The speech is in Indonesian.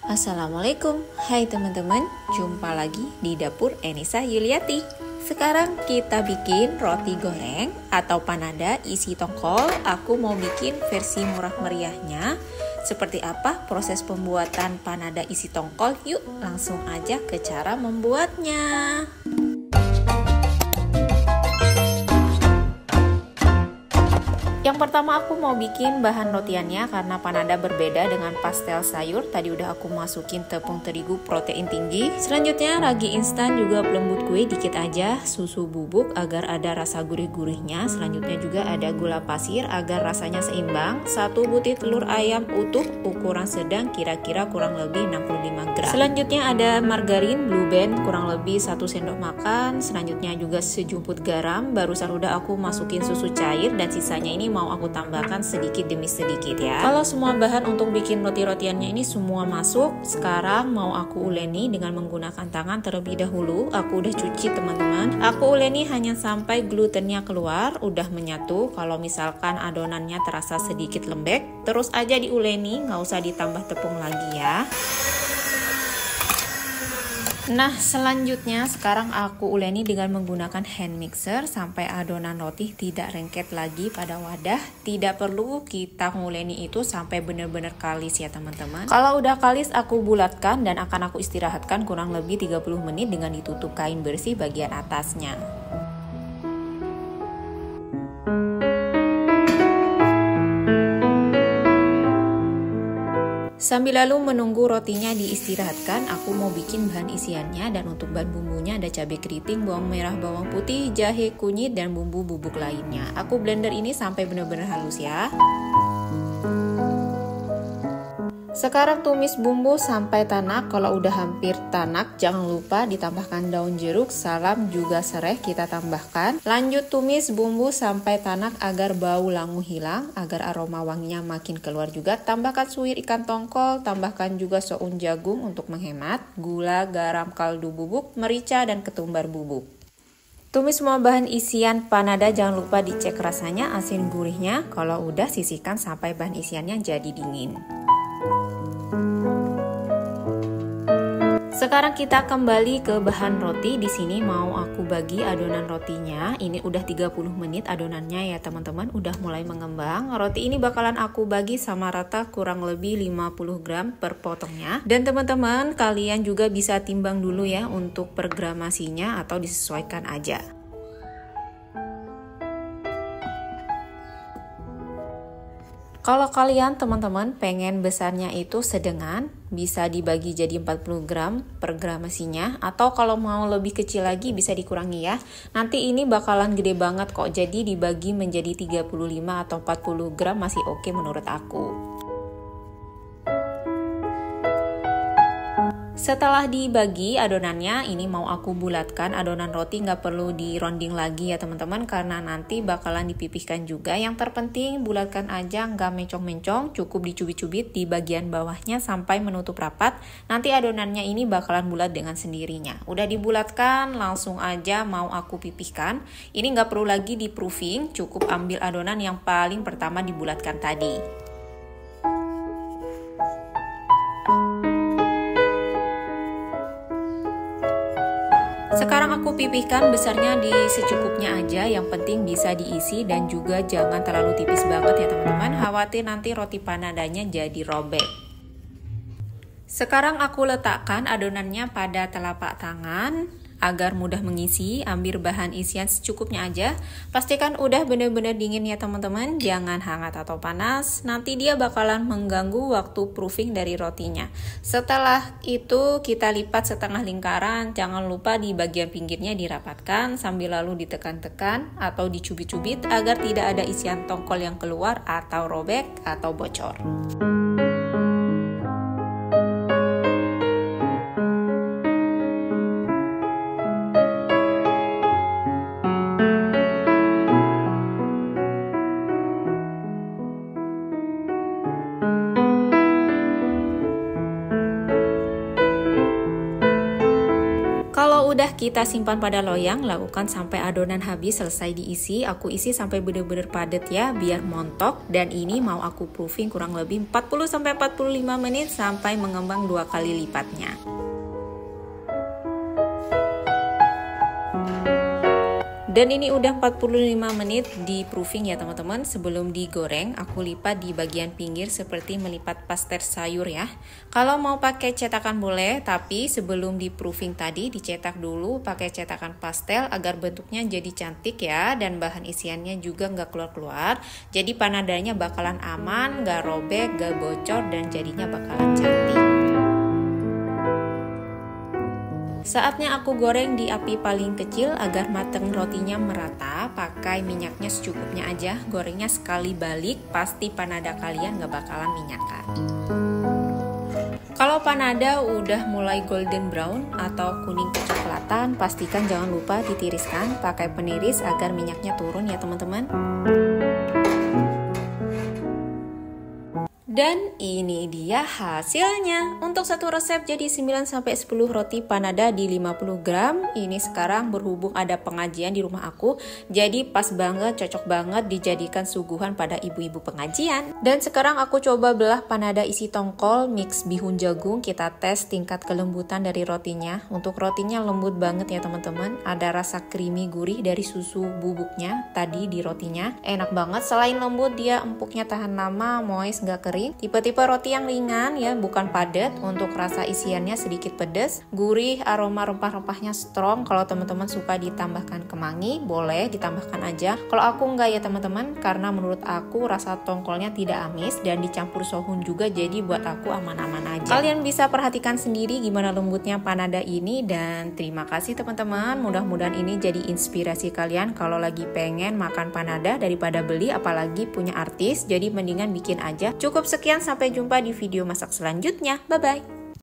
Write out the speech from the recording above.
Assalamualaikum, hai teman-teman, jumpa lagi di dapur Enisa Yuliati. Sekarang kita bikin roti goreng atau panada isi tongkol. Aku mau bikin versi murah meriahnya. Seperti apa proses pembuatan panada isi tongkol? Yuk langsung aja ke cara membuatnya. Yang pertama aku mau bikin bahan rotiannya karena panada berbeda dengan pastel sayur. Tadi udah aku masukin tepung terigu protein tinggi. Selanjutnya ragi instan juga pelembut kue dikit aja, susu bubuk agar ada rasa gurih-gurihnya. Selanjutnya juga ada gula pasir agar rasanya seimbang. 1 butir telur ayam utuh ukuran sedang kira-kira kurang lebih 65 gram. Selanjutnya ada margarin Blue Band kurang lebih 1 sendok makan. Selanjutnya juga sejumput garam. Barusan udah aku masukin susu cair dan sisanya ini mau aku tambahkan sedikit demi sedikit ya. Kalau semua bahan untuk bikin roti-rotiannya ini semua masuk, sekarang mau aku uleni dengan menggunakan tangan terlebih dahulu. Aku udah cuci teman-teman. Aku uleni hanya sampai glutennya keluar, udah menyatu. Kalau misalkan adonannya terasa sedikit lembek, terus aja diuleni, nggak usah ditambah tepung lagi ya. Nah, selanjutnya sekarang aku uleni dengan menggunakan hand mixer sampai adonan roti tidak lengket lagi pada wadah. Tidak perlu kita nguleni itu sampai benar-benar kalis ya teman-teman. Kalau udah kalis aku bulatkan dan akan aku istirahatkan kurang lebih 30 menit dengan ditutup kain bersih bagian atasnya. Sambil lalu menunggu rotinya diistirahatkan, aku mau bikin bahan isiannya. Dan untuk bahan bumbunya ada cabai keriting, bawang merah, bawang putih, jahe, kunyit, dan bumbu bubuk lainnya. Aku blender ini sampai benar-benar halus ya. Sekarang tumis bumbu sampai tanak. Kalau udah hampir tanak, jangan lupa ditambahkan daun jeruk, salam, juga serai kita tambahkan. Lanjut tumis bumbu sampai tanak agar bau langu hilang, agar aroma wanginya makin keluar juga. Tambahkan suwir ikan tongkol, tambahkan juga soun jagung untuk menghemat, gula, garam, kaldu bubuk, merica, dan ketumbar bubuk. Tumis semua bahan isian panada, jangan lupa dicek rasanya, asin gurihnya. Kalau udah, sisihkan sampai bahan isiannya jadi dingin. Sekarang kita kembali ke bahan roti. Di sini mau aku bagi adonan rotinya. Ini udah 30 menit adonannya ya teman-teman, udah mulai mengembang. Roti ini bakalan aku bagi sama rata kurang lebih 50 gram per potongnya. Dan teman-teman kalian juga bisa timbang dulu ya untuk per gramasinya atau disesuaikan aja. Kalau kalian teman-teman pengen besarnya itu sedengan, bisa dibagi jadi 40 gram per gramasinya, atau kalau mau lebih kecil lagi bisa dikurangi ya. Nanti ini bakalan gede banget kok, jadi dibagi menjadi 35 atau 40 gram masih oke menurut aku. Setelah dibagi adonannya, ini mau aku bulatkan adonan roti, nggak perlu dironding lagi ya teman-teman, karena nanti bakalan dipipihkan juga. Yang terpenting bulatkan aja, nggak mencong-mencong, cukup dicubit-cubit di bagian bawahnya sampai menutup rapat. Nanti adonannya ini bakalan bulat dengan sendirinya. Udah dibulatkan, langsung aja mau aku pipihkan. Ini nggak perlu lagi di proofing, cukup ambil adonan yang paling pertama dibulatkan tadi. Sekarang aku pipihkan besarnya di secukupnya aja, yang penting bisa diisi dan juga jangan terlalu tipis banget ya teman-teman, khawatir nanti roti panadanya jadi robek. Sekarang aku letakkan adonannya pada telapak tangan agar mudah mengisi. Ambil bahan isian secukupnya aja. Pastikan udah bener-bener dingin ya teman-teman, jangan hangat atau panas, nanti dia bakalan mengganggu waktu proofing dari rotinya. Setelah itu kita lipat setengah lingkaran, jangan lupa di bagian pinggirnya dirapatkan sambil lalu ditekan-tekan atau dicubit-cubit agar tidak ada isian tongkol yang keluar atau robek atau bocor. Kalau udah kita simpan pada loyang, lakukan sampai adonan habis selesai diisi. Aku isi sampai bener-bener padat ya, biar montok. Dan ini mau aku proofing kurang lebih 40-45 menit sampai mengembang 2 kali lipatnya. Dan ini udah 45 menit di proofing ya teman-teman. Sebelum digoreng, aku lipat di bagian pinggir seperti melipat pastel sayur ya. Kalau mau pakai cetakan boleh, tapi sebelum di proofing tadi dicetak dulu pakai cetakan pastel agar bentuknya jadi cantik ya. Dan bahan isiannya juga nggak keluar-keluar. Jadi panadanya bakalan aman, nggak robek, nggak bocor, dan jadinya bakalan cantik. Saatnya aku goreng di api paling kecil agar mateng rotinya merata. Pakai minyaknya secukupnya aja, gorengnya sekali balik, pasti panada kalian gak bakalan minyakan. Kalau panada udah mulai golden brown atau kuning kecoklatan, pastikan jangan lupa ditiriskan pakai peniris agar minyaknya turun ya teman-teman. Dan ini dia hasilnya. Untuk satu resep jadi 9-10 roti panada di 50 gram. Ini sekarang berhubung ada pengajian di rumah aku, jadi pas banget, cocok banget dijadikan suguhan pada ibu-ibu pengajian. Dan sekarang aku coba belah panada isi tongkol mix bihun jagung. Kita tes tingkat kelembutan dari rotinya. Untuk rotinya lembut banget ya teman-teman. Ada rasa creamy gurih dari susu bubuknya tadi di rotinya. Enak banget. Selain lembut, dia empuknya tahan lama, moist, gak kering. Tipe-tipe roti yang ringan ya, bukan padat. Untuk rasa isiannya sedikit pedas, gurih, aroma rempah-rempahnya strong. Kalau teman-teman suka ditambahkan kemangi, boleh ditambahkan aja. Kalau aku enggak ya teman-teman, karena menurut aku rasa tongkolnya tidak amis dan dicampur sohun juga, jadi buat aku aman-aman aja. Kalian bisa perhatikan sendiri gimana lembutnya panada ini. Dan terima kasih teman-teman, mudah-mudahan ini jadi inspirasi kalian kalau lagi pengen makan panada daripada beli, apalagi punya artis. Jadi mendingan bikin aja. Cukup sekian, sampai jumpa di video masak selanjutnya. Bye-bye.